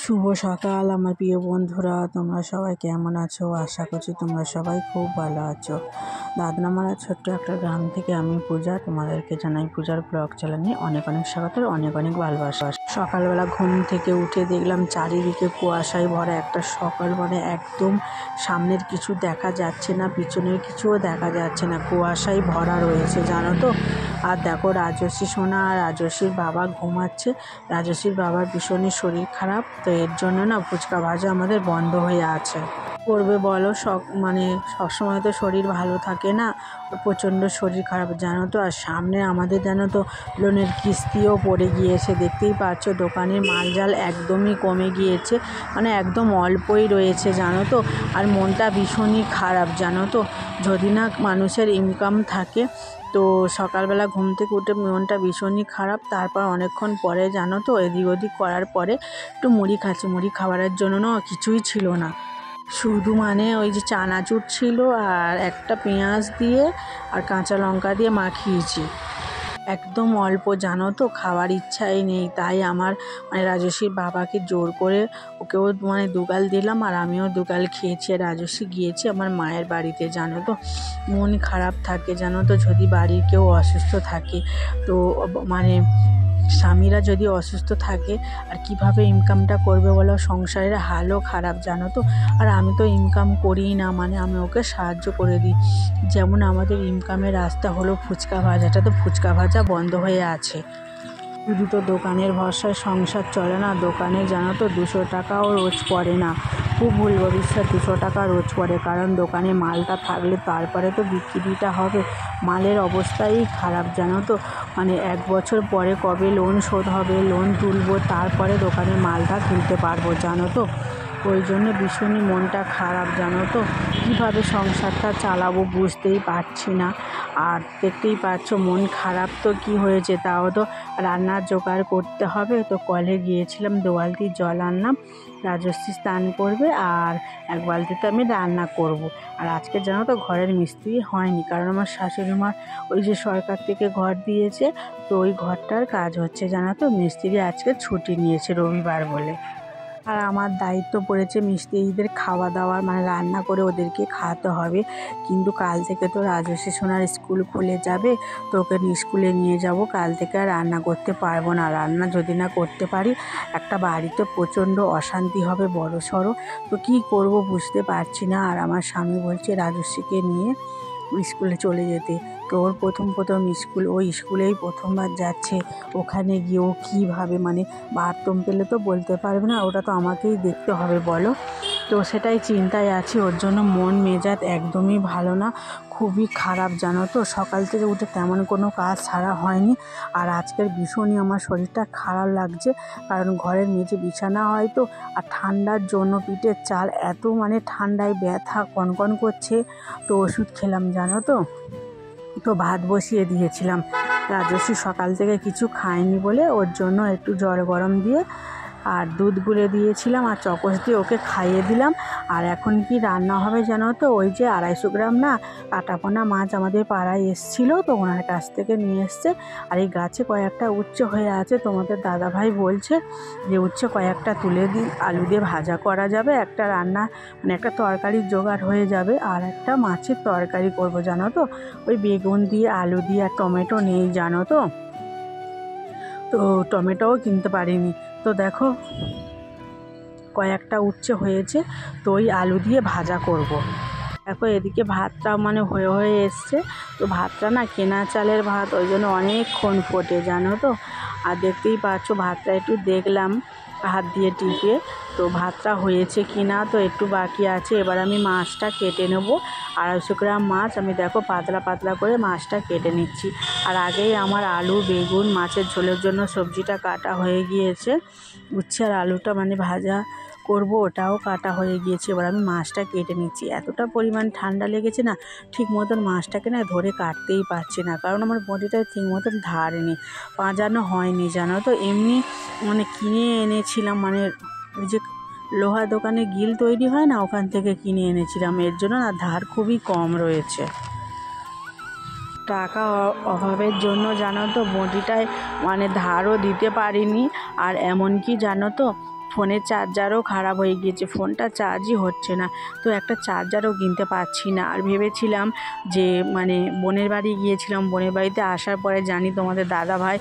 শুভ সকাল আমার প্রিয় বন্ধুরা, তোমরা সবাই কেমন আছো? আশা করছি তোমরা সবাই খুব ভালো আছো। দাদনামারা ছোট্ট একটা গ্রাম থেকে আমি পূজা তোমাদেরকে জানাই পূজার ব্লগ চ্যানেলে অনেক অনেক স্বাগত, অনেক অনেক ভালোবাসা। সকালবেলা ঘুম থেকে উঠে দেখলাম চারিদিকে কুয়াশায় ভরা একটা সকাল, মানে একদম সামনের কিছু দেখা যাচ্ছে না, পিছনের কিছুও দেখা যাচ্ছে না, কুয়াশায় ভরা রয়েছে জানো তো। আর দেখো রাজস্বী সোনা আর রাজস্বীর বাবা ঘুমাচ্ছে। রাজস্বীর বাবার ভীষণই শরীর খারাপ, তো এর জন্য না ফুচকা ভাজা আমাদের বন্ধ হয়ে আছে। করবে বলো, সবসময় তো শরীর ভালো থাকে না, প্রচণ্ড শরীর খারাপ জানো তো। আর সামনে আমাদের জানো তো লোনের কিস্তিও পড়ে গিয়েছে, দেখতেই পাচ্ছ দোকানের মালজাল একদমই কমে গিয়েছে, মানে একদম অল্পই রয়েছে জানো তো। আর মনটা ভীষণই খারাপ জানো তো, যদি না মানুষের ইনকাম থাকে। তো সকালবেলা ঘুম থেকে উঠে মনটা ভীষণই খারাপ। তারপর অনেকক্ষণ পরে জানো তো এদিক ওদিক করার পরে একটু মুড়ি খাচ্ছি। মুড়ি খাবারের জন্য না কিছুই ছিল না, শুধু ওই যে চানাচুর ছিল আর একটা পেঁয়াজ দিয়ে আর কাঁচা লঙ্কা দিয়ে মাখিয়েছি, একদম অল্প জানো তো, খাওয়ার ইচ্ছাই নেই। তাই আমার রাজস্বীর বাবাকে জোর করে ওকেও দুগাল দিলাম আর আমিও দুগাল খেয়েছি। রাজস্বী গিয়েছি আমার মায়ের বাড়িতে জানো তো। মন খারাপ থাকে জানো তো, যদি বাড়ির কেউ অসুস্থ থাকে, তো স্বামীরা যদি অসুস্থ থাকে আর কিভাবে ইনকামটা করবে বলো, সংসারের হালও খারাপ জানো তো। আর আমি তো ইনকাম করি না, আমি ওকে সাহায্য করে দিই। যেমন আমাদের ইনকামের রাস্তা হলো ফুচকা ভাজাটা, তো ফুচকা ভাজা বন্ধ হয়ে আছে। শুধু তো দোকানের ভরসায় সংসার চলে না, দোকানে জানো তো 200 টাকাও রোজ পড়ে না, খুব ভুল ভবিষ্যৎ 200 টাকা রোজ পড়ে, কারণ দোকানে মালটা থাকলে তারপরে তো বিক্রিটা হবে। মালের অবস্থাই খারাপ জানো তো, 1 বছর পরে কবে লোন শোধ হবে, লোন তুলবো, তারপরে দোকানে মালটা কিনতে পারবো জানো তো। ওই জন্য ভীষণই মনটা খারাপ জানো তো, কীভাবে সংসারটা চালাবো বুঝতেই পারছি না। আর দেখতেই পাচ্ছ মন খারাপ তো কি হয়েছে, তাও তো রান্নার জোগাড় করতে হবে। তো কলে গিয়েছিলাম, 2 বালতি জল আনলাম, রাজস্বী স্নান করবে আর 1 বালতিতে আমি রান্না করব। আর আজকে জানো তো ঘরের মিস্ত্রি হয়নি, কারণ আমার শাশুড়ি মা ওই যে সরকার থেকে ঘর দিয়েছে, তো ওই ঘরটার কাজ হচ্ছে জানো তো। মিস্ত্রি আজকে ছুটি নিয়েছে রবিবার বলে। আর আমার দায়িত্ব পড়েছে মিস্ত্রিদের খাওয়া দাওয়ার, রান্না করে ওদেরকে খাওয়াতে হবে। কিন্তু কাল থেকে তো রাজস্বী সোনার স্কুল খুলে যাবে, তো ওকে স্কুলে নিয়ে যাব। কাল থেকে আর রান্না করতে পারবো না, রান্না যদি না করতে পারি একটা বাড়িতে প্রচণ্ড অশান্তি হবে বড় সড়ো। তো কী করব বুঝতে পারছি না। আর আমার স্বামী বলছে রাজস্বীকে নিয়ে স্কুলে চলে যেতে, তো ওর প্রথম স্কুল, ওই স্কুলেই প্রথমবার যাচ্ছে। ওখানে গিয়ে ও কীভাবে বাথরুম পেলে তো বলতে পারবে না, ওটা তো আমাকেই দেখতে হবে বলো। তো সেটাই চিন্তায় আছি, ওর জন্য মন মেজাজ একদমই ভালো না, খুবই খারাপ জানো তো। সকাল থেকে উঠে তেমন কোনো কাজ ছাড়া হয়নি। আর আজকের ভীষণই আমার শরীরটা খারাপ লাগছে, কারণ ঘরের মেঝে বিছানা হয় তো, আর ঠান্ডার জন্য পিঠের চাল এত ঠান্ডায় ব্যথা কনকন করছে। তো ওষুধ খেলাম জানো তো। তো ভাত বসিয়ে দিয়েছিলাম, রাজস্বী সকাল থেকে কিছু খায়নি বলে ওর জন্য একটু জল গরম দিয়ে আর দুধ গুলে দিয়েছিলাম আর চকোস দিয়ে ওকে খাইয়ে দিলাম। আর এখন কি রান্না হবে জানো তো, ওই যে 250 গ্রাম না কাটাপোনা মাছ আমাদের পাড়ায় এসেছিলো, তো ওনার কাছ থেকে নিয়ে এসছে। আর এই গাছে কয়েকটা উচ্ছে হয়ে আছে, তোমাদের দাদাভাই বলছে যে উচ্ছে কয়েকটা তুলে দিই, আলু দিয়ে ভাজা করা যাবে, একটা রান্না একটা তরকারির জোগাড় হয়ে যাবে, আর একটা মাছের তরকারি করব জানো তো। ওই বেগুন দিয়ে আলু দিয়ে আর টমেটো নেই জানো তো, তো টমেটোও কিনতে পারিনি। তো দেখো কয়েকটা উচ্ছে হয়েছে, তো ওই আলু দিয়ে ভাজা করব। দেখো এদিকে ভাতটা হয়ে হয়ে এসছে, তো ভাতটা না কেনা চালের ভাত, ওই জন্য অনেকক্ষণ ফোটে জানো তো। আর দেখতেই পাচ্ছ ভাতটা একটু দেখলাম হাত দিয়ে টিপে, তো ভাতটা হয়েছে কি না, তো একটু বাকি আছে। এবার আমি মাছটা কেটে নেব, 250 গ্রাম মাছ আমি দেখো পাতলা পাতলা করে মাছটা কেটে নিচ্ছি। আর আগেই আমার আলু বেগুন মাছের ঝোলের জন্য সবজিটা কাটা হয়ে গিয়েছে, উচ্ছে আর আলুটা ভাজা করব ওটাও কাটা হয়ে গিয়েছে। এবার আমি মাছটা কেটে নিচ্ছি। এতটা পরিমাণ ঠান্ডা লেগেছে না, ঠিক মতন মাছটাকে না ধরে কাটতেই পারছি না, কারণ আমার বডিটা ঠিক মতন ধার নেই, পাঁজানো হয়নি জানো তো। এমনি কিনে এনেছিলাম, ওই যে লোহা দোকানে গিল তৈরি হয় না, ওখান থেকে কিনে এনেছিলাম, এর জন্য না ধার খুবই কম রয়েছে। টাকা অভাবের জন্য জানো তো বডিটায় ধারও দিতে পারিনি। আর এমনকি জানো তো ফোনের চার্জারও খারাপ হয়ে গিয়েছে, ফোনটা চার্জই হচ্ছে না। তো একটা চার্জারও কিনতে পারছি না। আর ভেবেছিলাম যে মানে বোনের বাড়ি গিয়েছিলাম, বোনের বাড়িতে আসার পরে জানি তোমাদের দাদা ভাই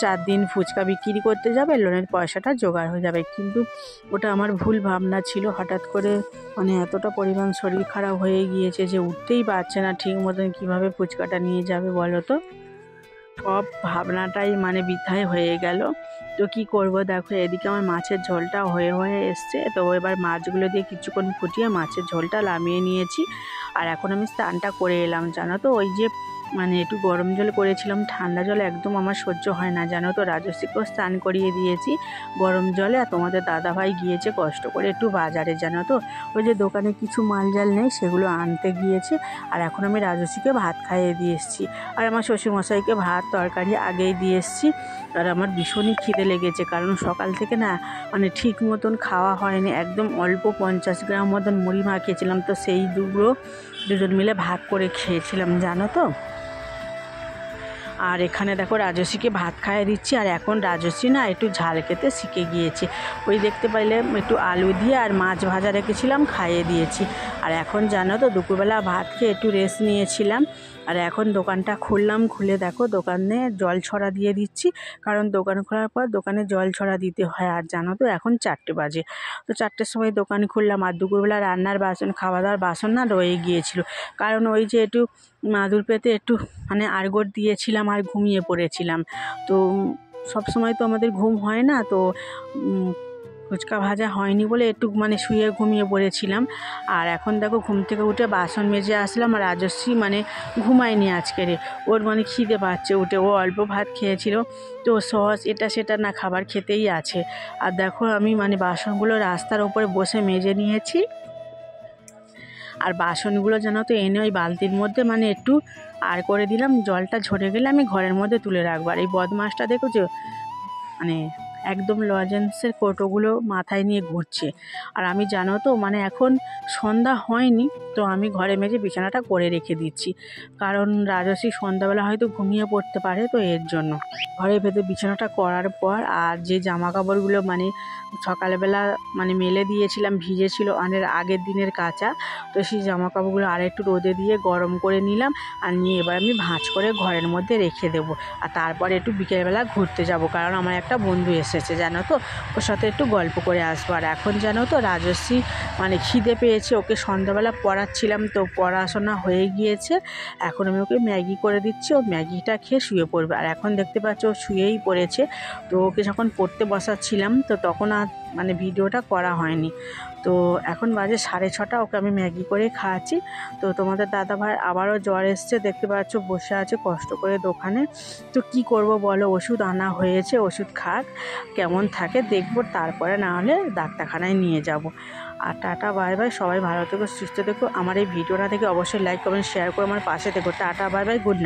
4 দিন ফুচকা বিক্রি করতে যাবে, লোনের পয়সাটা জোগাড় হয়ে যাবে। কিন্তু ওটা আমার ভুল ভাবনা ছিল। হঠাৎ করে মানে এতটা পরিমাণ শরীর খারাপ হয়ে গিয়েছে যে উঠতেই পারছে না ঠিক মতন, কীভাবে ফুচকাটা নিয়ে যাবে বলো তো। সব ভাবনাটাই মানে বৃথাই হয়ে গেল। তো কি করব, দেখো এদিকে আমার মাছের ঝোলটা হয়ে এসছে। তো এবার মাছগুলো দিয়ে কিছুক্ষণ ফুটিয়ে মাছের ঝোলটা নামিয়ে নিয়েছি। আর এখন আমি স্নানটা করে এলাম, জানো তো। ওই যে মানে একটু গরম জল করেছিলাম, ঠান্ডা জল একদম আমার সহ্য হয় না, জানো তো। রাজস্বীকেও স্নান করিয়ে দিয়েছি গরম জলে। আর তোমাদের দাদাভাই গিয়েছে কষ্ট করে একটু বাজারে, জানো তো। ওই যে দোকানে কিছু মালজাল নেই, সেগুলো আনতে গিয়েছে। আর এখন আমি রাজস্বীকে ভাত খাইয়ে দিয়ে এসেছি। আর আমার শ্বশুরমশাইকে ভাত তরকারি আগেই দিয়ে এসেছি। আর আমার ভীষণই খিদে লেগেছে, কারণ সকাল থেকে না মানে ঠিক মতন খাওয়া হয়নি, একদম অল্প 50 গ্রাম মতন মুড়ি মাখিয়েছিলাম। তো সেই দুজন মিলে ভাগ করে খেয়েছিলাম, জানো তো। আর এখানে দেখো রাজস্বীকে ভাত খাইয়ে দিচ্ছি। আর এখন রাজস্বী না একটু ঝাল খেতে শিখে গিয়েছে। ওই দেখতে পাইলে একটু আলু দিয়ে আর মাছ ভাজা রেখেছিলাম, খাইয়ে দিয়েছি। আর এখন জানো তো দুপুরবেলা ভাত খেয়ে একটু রেস্ট নিয়েছিলাম। আর এখন দোকানটা খুললাম, খুলে দেখো দোকানে জল ছড়া দিয়ে দিচ্ছি, কারণ দোকান খোলার পর দোকানে জল ছড়া দিতে হয়। আর জানো তো এখন 4টে বাজে। তো 4টের সময় দোকান খুললাম। আর দুপুরবেলা রান্নার বাসন, খাওয়া দাওয়ার বাসন না রয়ে গিয়েছিল, কারণ ওই যে একটু মাদুর পেতে একটু মানে আড়গর দিয়েছিলাম আর ঘুমিয়ে পড়েছিলাম। তো সব সময় তো আমাদের ঘুম হয় না, তো ফুচকা ভাজা হয়নি বলে একটু মানে শুয়ে ঘুমিয়ে পড়েছিলাম। আর এখন দেখো ঘুম থেকে উঠে বাসন মেজে আসলাম। আর রাজস্বী মানে ঘুমায়নি আজকের, ওর মানে খিদে পাচ্ছে উঠে, ও অল্প ভাত খেয়েছিল, তো সস এটা সেটা না খাবার খেতেই আছে। আর দেখো আমি মানে বাসনগুলো রাস্তার ওপরে বসে মেজে নিয়েছি। আর বাসনগুলো জানো তো এনে ওই বালতির মধ্যে মানে একটু আর করে দিলাম, জলটা ঝরে গেলে আমি ঘরের মধ্যে তুলে রাখবো। আর এই বদমাসটা দেখো যে মানে একদম লজেন্সের কৌটোগুলো মাথায় নিয়ে ঘুরছে। আর আমি জানো তো মানে এখন সন্ধ্যা হয়নি, তো আমি ঘরে মেজে বিছানাটা করে রেখে দিচ্ছি, কারণ রাজস্বী সন্ধ্যাবেলা হয়তো ঘুমিয়ে পড়তে পারে, তো এর জন্য ঘরের ভেতর বিছানাটা করার পর আর যে জামা কাপড়গুলো মানে সকালবেলা মানে মেলে দিয়েছিলাম ভিজেছিল অনেক আগের দিনের কাঁচা, তো সেই জামা কাপড়গুলো আর একটু রোদে দিয়ে গরম করে নিলাম। আর নিয়ে এবার আমি ভাঁজ করে ঘরের মধ্যে রেখে দেবো। আর তারপরে একটু বিকেলবেলা ঘুরতে যাব, কারণ আমার একটা বন্ধু এসেছে, জানো তো, ওর সাথে একটু গল্প করে আসবো। আর এখন জানো তো রাজস্বী মানে খিদে পেয়েছে, ওকে সন্ধ্যাবেলা পড়াচ্ছিলাম, তো পড়াশোনা হয়ে গিয়েছে। এখন আমি ওকে ম্যাগি করে দিচ্ছি, ও ম্যাগিটা খেয়ে শুয়ে পড়বে। আর এখন দেখতে পাচ্ছ ও শুয়েই পড়েছে। তো ওকে যখন পড়তে বসাচ্ছিলাম তো তখন আর মানে ভিডিওটা করা হয়নি। তো এখন বাজে 6:30, ওকে আমি ম্যাগি করে খাওয়াচ্ছি। তো তোমাদের দাদাভাই আবারও জ্বর এসছে, দেখতে পাচ্ছ বসে আছে কষ্ট করে দোকানে। তো কি করব বলো, ওষুধ আনা হয়েছে, ওষুধ খাক, কেমন থাকে দেখব, তারপরে না হলে ডাক্তারখানায় নিয়ে যাব। আর টাটা বাই বাই, সবাই ভালো থেকো, সুস্থ থেকো। আমার এই ভিডিওটা থেকে অবশ্যই লাইক কমেন্ট শেয়ার করে আমার পাশে থেকো। Tata bye bye, good night.